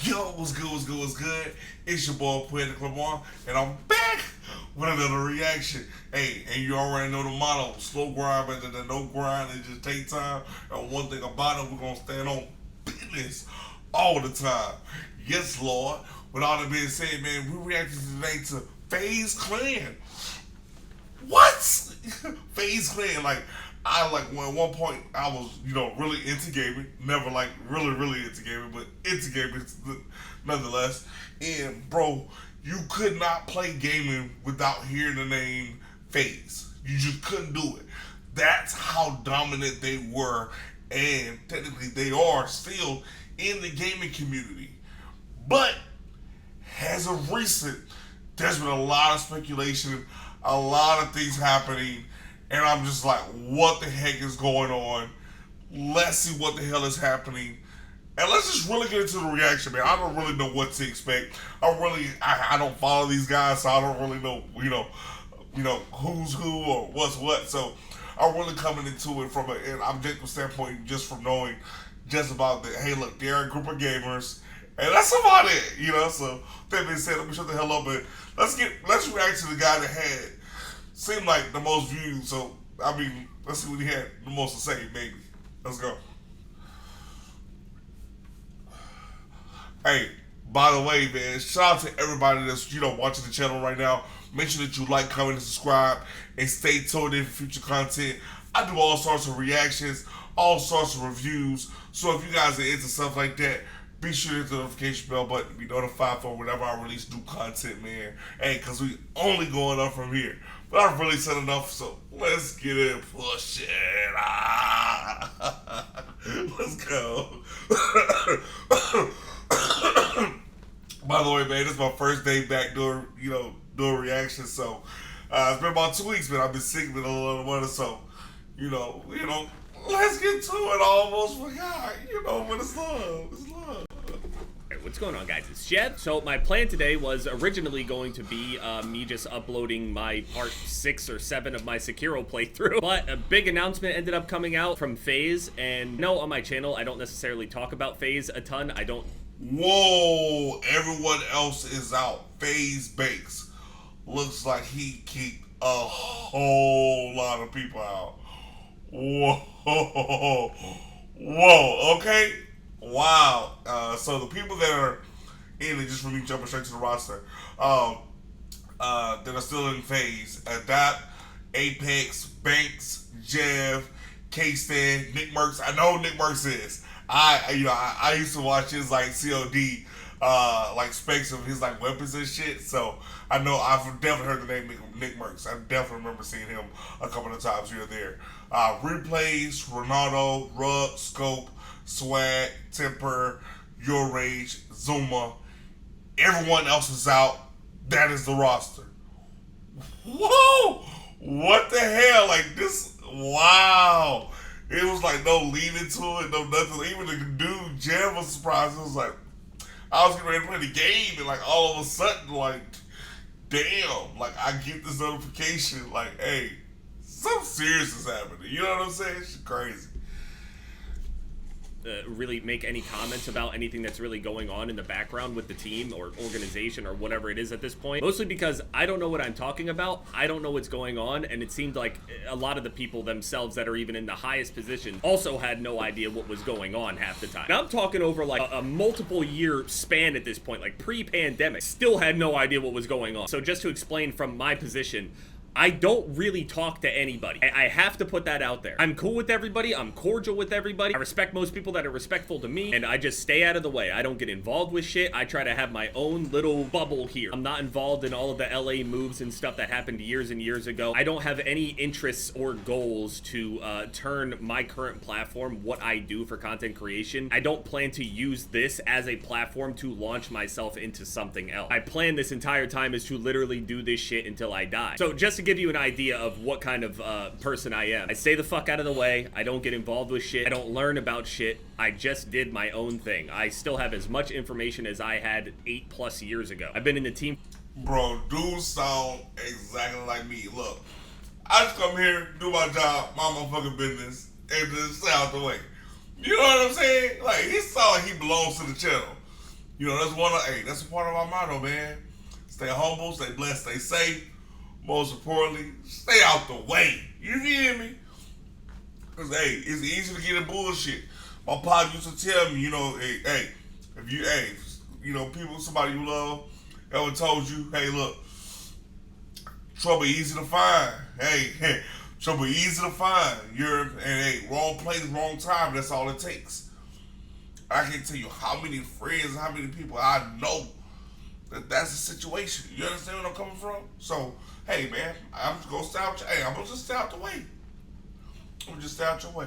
Yo, what's good, what's good, what's good? It's your boy, FaZeClaN, and I'm back with another reaction. Hey, and you already know the motto, slow grind better than no grind, and just take time. And one thing about it, we're going to stand on business all the time. Yes, Lord. With all that being said, man, we reacted today to FaZeClaN. What? FaZeClaN, at one point I was, really into gaming. Never really into gaming, but into gaming nonetheless. And bro, you could not play gaming without hearing the name FaZe. You just couldn't do it. That's how dominant they were, and technically they are still in the gaming community. But as of recent, there's been a lot of speculation, a lot of things happening, and I'm just like, what the heck is going on? Let's see what the hell is happening. And let's just really get into the reaction, man. I don't really know what to expect. I don't follow these guys, so I don't really know, who's who or what's what. So I'm really coming into it from an objective standpoint, just from knowing just about that. Hey, look, they're a group of gamers, and that's about it, So that being said, let me shut the hell up, and let's react to the guy that had seemed like the most views. So let's see what he had the most to say, maybe. Let's go. Hey, by the way, man, shout out to everybody that's watching the channel right now. Make sure that you like, comment, and subscribe, and stay tuned in for future content. I do all sorts of reactions, all sorts of reviews. So if you guys are into stuff like that, be sure to hit the notification bell button to be notified for whenever I release new content, man. Hey, because we only going up from here. But I've really said enough, so let's get it pushing. Let's go. By the way, man, this is my first day back doing reactions. So it's been about 2 weeks, man. I've been sick, been a little money, so let's get to it. I almost forgot, but it's love. It's love. What's going on, guys? It's Jed. So my plan today was originally going to be me just uploading my part 6 or 7 of my Sekiro playthrough, but a big announcement ended up coming out from FaZe, and on my channel I don't necessarily talk about FaZe a ton. I don't. Whoa, everyone else is out. FaZe Bakes looks like he kicked a whole lot of people out. Whoa, okay. Wow. So the people that are in it, just for me jumping straight to the roster, that are still in FaZe: Adapt, Apex, Banks, Jev, K-Stan, Nick Mercs. I know who Nick Mercs is. I used to watch his COD specs of his weapons and shit. So I've definitely heard the name Nick Mercs. I definitely remember seeing him a couple of times here or there. Replays: Ronaldo, Rug, Scope, Swag, Temper, Your Rage, Zuma. Everyone else is out. That is the roster. Whoa! What the hell? This, wow. It was no lead into it, no nothing. Even the dude, Jam, was surprised. It was I was getting ready to play the game, and all of a sudden, damn, I get this notification, hey, something serious is happening. You know what I'm saying? It's crazy. Really make any comments about anything that's really going on in the background with the team or organization or whatever it is at this point, mostly because I don't know what I'm talking about. I don't know what's going on, and it seemed like a lot of the people themselves that are even in the highest position also had no idea what was going on half the time. Now I'm talking over a multiple year span at this point, pre-pandemic, still had no idea what was going on. So just to explain from my position, I don't really talk to anybody. I have to put that out there. I'm cool with everybody. I'm cordial with everybody. I respect most people that are respectful to me, and I just stay out of the way. I don't get involved with shit. I try to have my own little bubble here. I'm not involved in all of the LA moves and stuff that happened years and years ago. I don't have any interests or goals to turn my current platform, what I do for content creation. I don't plan to use this as a platform to launch myself into something else. My plan this entire time is to literally do this shit until I die. So just to give you an idea of what kind of person I am, I stay the fuck out of the way. I don't get involved with shit. I don't learn about shit. I just did my own thing. I still have as much information as I had 8+ years ago. I've been in the team. Bro, dude sound exactly like me. Look, I just come here, do my job, my motherfucking business, and just stay out the way. You know what I'm saying? He sound like he belongs to the channel. You know, that's one of that's a part of our motto, man. Stay humble, stay blessed, stay safe. Most importantly, stay out the way. You hear me? Cause it's easy to get in bullshit. My pop used to tell me, you know, if you, you know, people, somebody you love, ever told you, hey, look, trouble easy to find. Hey, trouble easy to find. Wrong place, wrong time. That's all it takes. I can't tell you how many friends, how many people I know that's the situation. You understand where I'm coming from? So, hey, man, I'm just gonna stay out. I'm gonna just stay out the way. I'm gonna just stay out your way.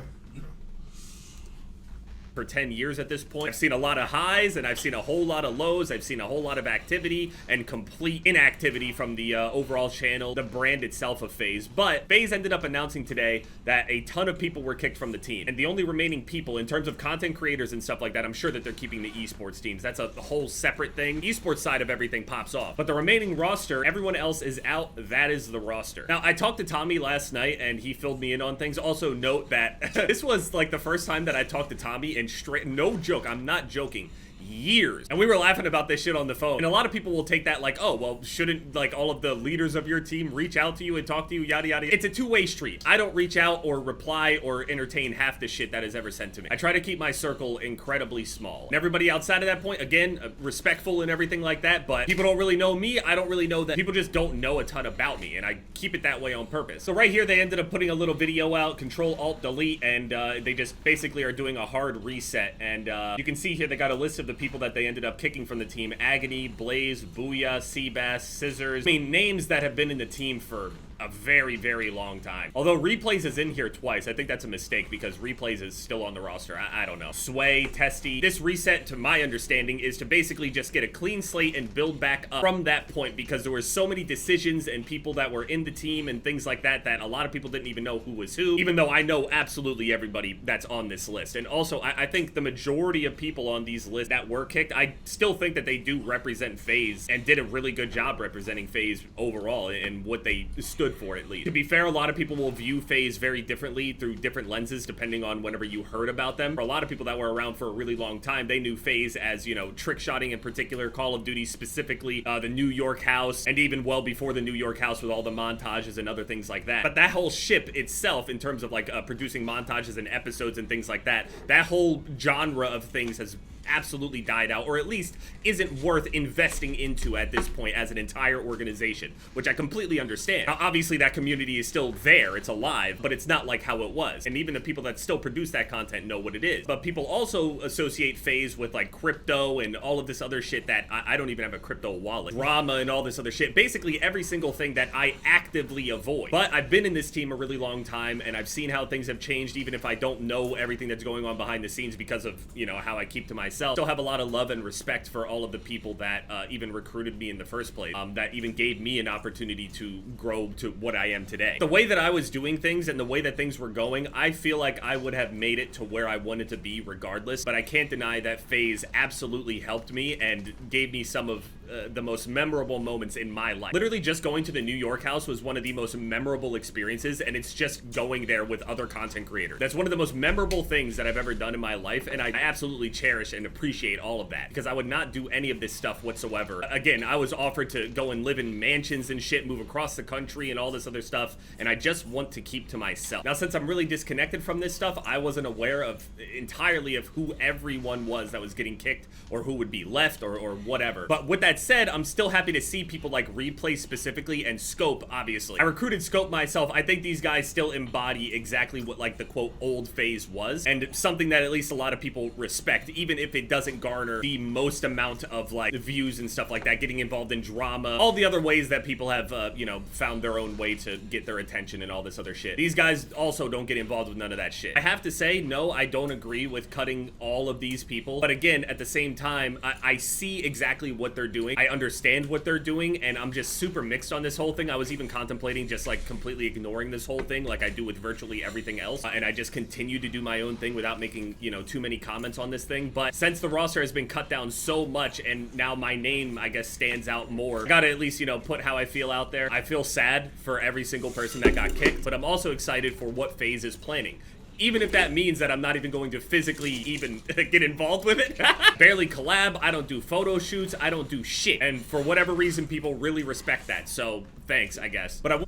For 10 years at this point. I've seen a lot of highs and I've seen a whole lot of lows. I've seen a whole lot of activity and complete inactivity from the overall channel, the brand itself of FaZe. But FaZe ended up announcing today that a ton of people were kicked from the team. And the only remaining people in terms of content creators and stuff like that, I'm sure that they're keeping the esports teams. That's a whole separate thing. Esports side of everything pops off. But the remaining roster, everyone else is out. That is the roster. Now, I talked to Tommy last night and he filled me in on things. Also note that this was like the first time that I talked to Tommy and straight, no joke, I'm not joking, years. And we were laughing about this shit on the phone. And a lot of people will take that like, oh, well, shouldn't like all of the leaders of your team reach out to you and talk to you, yada, yada. It's a two-way street. I don't reach out or reply or entertain half the shit that is ever sent to me. I try to keep my circle incredibly small. And everybody outside of that point, again, respectful and everything like that, but people don't really know me. I don't really know that. People just don't know a ton about me, and I keep it that way on purpose. So right here, they ended up putting a little video out, Control-Alt-Delete, and they just basically are doing a hard reset. And you can see here, they got a list of the people that they ended up kicking from the team: Agony, Blaze, Booyah, Seabass, Scissors. I mean, names that have been in the team for a very, very long time. Although Replays is in here twice. I think that's a mistake because Replays is still on the roster. I don't know. Sway, Testy. This reset, to my understanding, is to basically just get a clean slate and build back up from that point, because there were so many decisions and people that were in the team and things like that that a lot of people didn't even know who was who, even though I know absolutely everybody that's on this list. And also, I think the majority of people on these lists that were kicked, I still think that they do represent FaZe and did a really good job representing FaZe overall and what they stood for, at least. To be fair, a lot of people will view FaZe very differently through different lenses depending on whenever you heard about them. For a lot of people that were around for a really long time, they knew FaZe as, you know, trick shotting in particular, Call of Duty specifically, the New York house, and even well before the New York house with all the montages and other things like that. But that whole ship itself, in terms of like producing montages and episodes and things like that, that whole genre of things has absolutely died out, or at least isn't worth investing into at this point as an entire organization, which I completely understand. Now, obviously that community is still there, it's alive, but it's not like how it was. And even the people that still produce that content know what it is. But people also associate FaZe with like crypto and all of this other shit that I don't even have a crypto wallet. Drama and all this other shit. Basically every single thing that I actively avoid. But I've been in this team a really long time and I've seen how things have changed, even if I don't know everything that's going on behind the scenes because of, you know, how I keep to myself. Still have a lot of love and respect for all of the people that even recruited me in the first place, that even gave me an opportunity to grow to what I am today. The way that I was doing things and the way that things were going, I feel like I would have made it to where I wanted to be regardless, but I can't deny that FaZe absolutely helped me and gave me some of the most memorable moments in my life. Literally just going to the New York house was one of the most memorable experiences, and it's just going there with other content creators. That's one of the most memorable things that I've ever done in my life, and I absolutely cherish and appreciate all of that, because I would not do any of this stuff whatsoever. Again, I was offered to go and live in mansions and shit, move across the country and all this other stuff, and I just want to keep to myself. Now, since I'm really disconnected from this stuff, I wasn't aware of entirely of who everyone was that was getting kicked or who would be left or whatever. But with that said, I'm still happy to see people like Replay specifically and Scope, obviously. I recruited Scope myself. I think these guys still embody exactly what like the quote old FaZe was, and something that at least a lot of people respect, even if it doesn't garner the most amount of like views and stuff like that, getting involved in drama, all the other ways that people have, you know, found their own way to get their attention and all this other shit. These guys also don't get involved with none of that shit. I have to say, no, I don't agree with cutting all of these people, but again, at the same time, I see exactly what they're doing. I understand what they're doing, and I'm just super mixed on this whole thing. I was even contemplating just like completely ignoring this whole thing like I do with virtually everything else, and I just continue to do my own thing without making, you know, too many comments on this thing. But since the roster has been cut down so much and now my name, I guess, stands out more, I gotta at least, you know, put how I feel out there. I feel sad for every single person that got kicked, but I'm also excited for what FaZe is planning. even if that means that I'm not even going to physically even get involved with it. Barely collab, I don't do photo shoots, I don't do shit. And for whatever reason, people really respect that, so thanks, I guess. But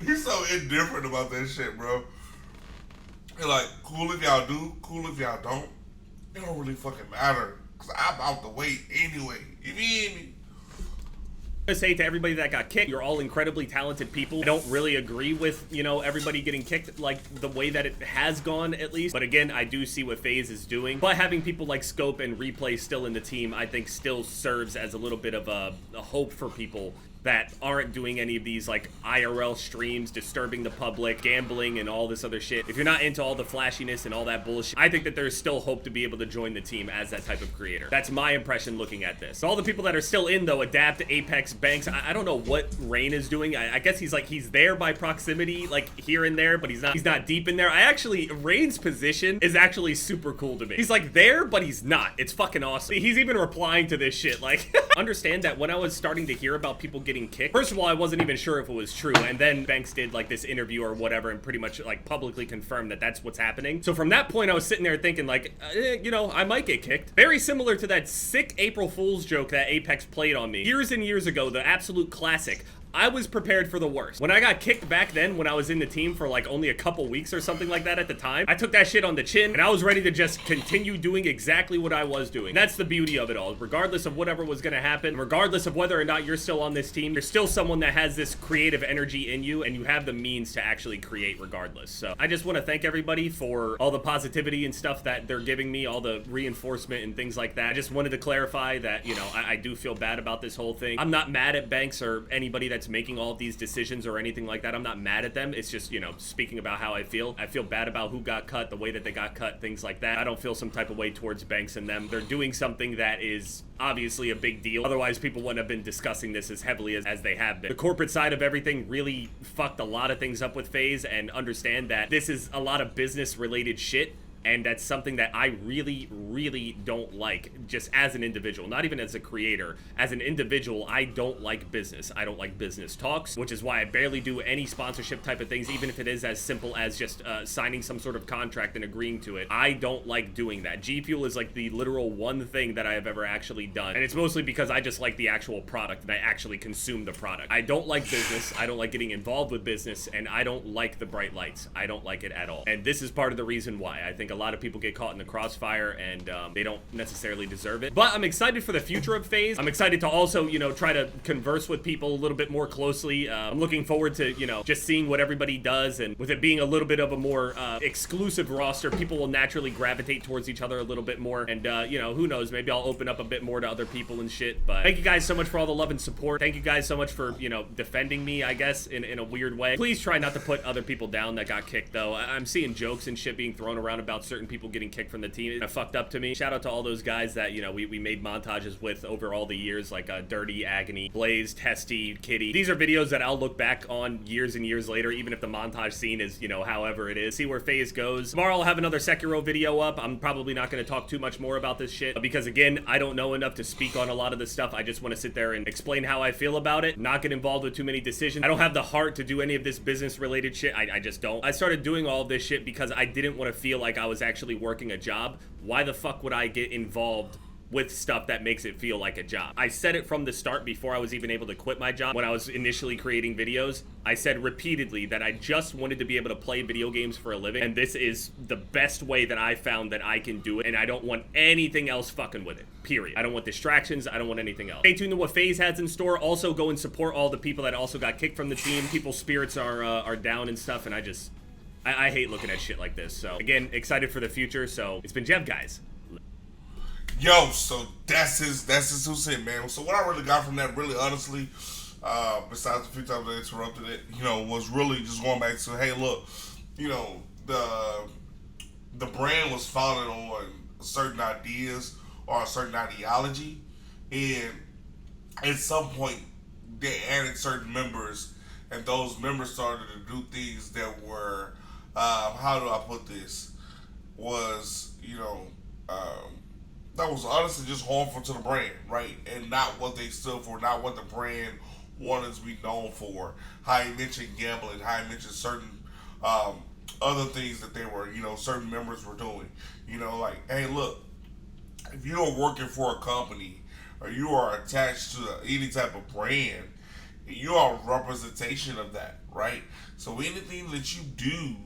He's so indifferent about that shit, bro. He's like, cool if y'all do, cool if y'all don't. It don't really fucking matter, cause I'm out the way anyway. You feel me? I say to everybody that got kicked, you're all incredibly talented people. I don't really agree with, you know, everybody getting kicked like the way that it has gone, at least. But again, I do see what FaZe is doing. But having people like Scope and Replay still in the team, I think still serves as a little bit of a hope for people that aren't doing any of these like IRL streams, disturbing the public, gambling, and all this other shit. If you're not into all the flashiness and all that bullshit, I think that there's still hope to be able to join the team as that type of creator. That's my impression looking at this. So all the people that are still in though, Adapt, Apex, Banks, I don't know what Rain is doing. I guess he's there by proximity, like here and there, but he's not deep in there. Rain's position is actually super cool to me. He's like there, but he's not. It's fucking awesome. He's even replying to this shit. Like, understand that when I was starting to hear about people getting kicked, first of all, I wasn't even sure if it was true, and then Banks did like this interview or whatever and pretty much like publicly confirmed that that's what's happening. So from that point, I was sitting there thinking like, you know, I might get kicked. Very similar to that sick April Fool's joke that Apex played on me years and years ago, the absolute classic. I was prepared for the worst. When I got kicked back then, when I was in the team for like only a couple weeks or something like that at the time, I took that shit on the chin and I was ready to just continue doing exactly what I was doing. And that's the beauty of it all. Regardless of whatever was gonna happen, regardless of whether or not you're still on this team, you're still someone that has this creative energy in you and you have the means to actually create regardless. So I just wanna thank everybody for all the positivity and stuff that they're giving me, all the reinforcement and things like that. I just wanted to clarify that, you know, I do feel bad about this whole thing. I'm not mad at Banks or anybody that's making all of these decisions or anything like that. I'm not mad at them. It's just, you know, speaking about how I feel bad about who got cut, the way that they got cut, things like that. I don't feel some type of way towards Banks and them. They're doing something that is obviously a big deal. Otherwise, people wouldn't have been discussing this as heavily as they have been. The corporate side of everything really fucked a lot of things up with FaZe, and understand that this is a lot of business related shit. And that's something that I really, really don't like, just as an individual, not even as a creator. As an individual, I don't like business. I don't like business talks, which is why I barely do any sponsorship type of things, even if it is as simple as just signing some sort of contract and agreeing to it. I don't like doing that. G Fuel is like the literal one thing that I have ever actually done. And it's mostly because I just like the actual product and I actually consume the product. I don't like business. I don't like getting involved with business, and I don't like the bright lights. I don't like it at all. And this is part of the reason why. I think a lot of people get caught in the crossfire and they don't necessarily deserve it. But I'm excited for the future of FaZe. I'm excited to also, you know, try to converse with people a little bit more closely. I'm looking forward to, you know, just seeing what everybody does, and with it being a little bit of a more exclusive roster, people will naturally gravitate towards each other a little bit more. And, you know, who knows, maybe I'll open up a bit more to other people and shit. But thank you guys so much for all the love and support. Thank you guys so much for, you know, defending me, I guess, in a weird way. Please try not to put other people down that got kicked, though. I'm seeing jokes and shit being thrown around about certain people getting kicked from the team. It fucked up to me. Shout out to all those guys that, you know, we made montages with over all the years, like Dirty, Agony, Blaze, Testy, Kitty. These are videos that I'll look back on years and years later, even if the montage scene is, you know, however it is. See where FaZe goes. Tomorrow I'll have another Sekiro video up. I'm probably not going to talk too much more about this shit because, again, I don't know enough to speak on a lot of this stuff. I just want to sit there and explain how I feel about it, not get involved with too many decisions. I don't have the heart to do any of this business related shit. I just don't. I started doing all of this shit because I didn't want to feel like I was actually working a job. Why the fuck would I get involved with stuff that makes it feel like a job? I said it from the start before I was even able to quit my job. When I was initially creating videos, I said repeatedly that I just wanted to be able to play video games for a living, and this is the best way that I found that I can do it, and I don't want anything else fucking with it, period. I don't want distractions. I don't want anything else. Stay tuned to what FaZe has in store. Also go and support all the people that also got kicked from the team. People's spirits are down and stuff, and I hate looking at shit like this. So again, excited for the future. So it's been Jeff, guys. Yo, so that's his 2 cents, man. So what I really got from that, really honestly, besides the few times I interrupted it, you know, was really just going back to, hey, look, you know, the brand was founded on certain ideas or a certain ideology, and at some point they added certain members, and those members started to do things that were, how do I put this, was, you know, that was honestly just harmful to the brand, right? And not what they stood for, not what the brand wanted to be known for. How he mentioned gambling, how he mentioned certain other things that they were, certain members were doing. Like, hey, look, if you are working for a company or you are attached to any type of brand, you are a representation of that, right? So anything that you do,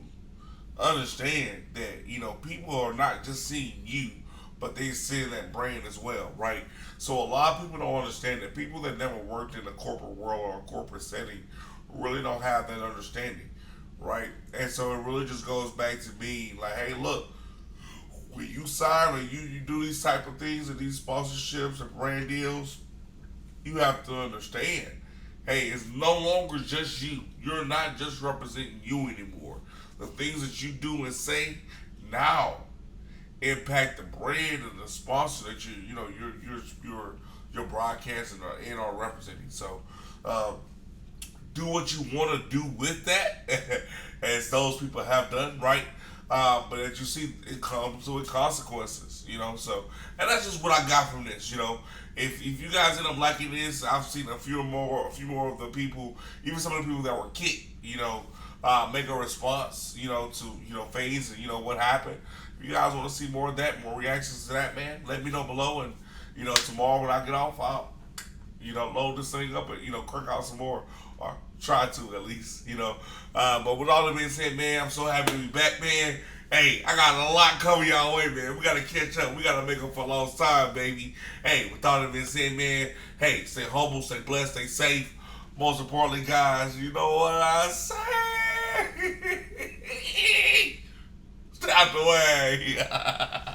understand that people are not just seeing you, but they see that brand as well, right? So a lot of people don't understand that. People that never worked in a corporate world or a corporate setting really don't have that understanding, right? And so it really just goes back to being like, hey, look, when you sign or you do these type of things and these sponsorships and brand deals, you have to understand, hey, it's no longer just you. You're not just representing you anymore. The things that you do and say now impact the brand and the sponsor that you're broadcasting and are representing. So do what you want to do with that, as those people have done, right? But as you see, it comes with consequences, So, and that's just what I got from this, If you guys end up liking this, I've seen a few more of the people, even some of the people that were kicked, make a response, to FaZe and what happened. If you guys want to see more of that, more reactions to that, man, let me know below. And tomorrow when I get off, I'll load this thing up and crank out some more, or try to at least, But with all that being said, man, I'm so happy to be back, man. Hey, I got a lot coming y'all way, man. We gotta catch up. We gotta make up for lost time, baby. Hey, with all that being said, man, hey, stay humble, stay blessed, stay safe. Most importantly, guys, you know what I say? Stay out the way.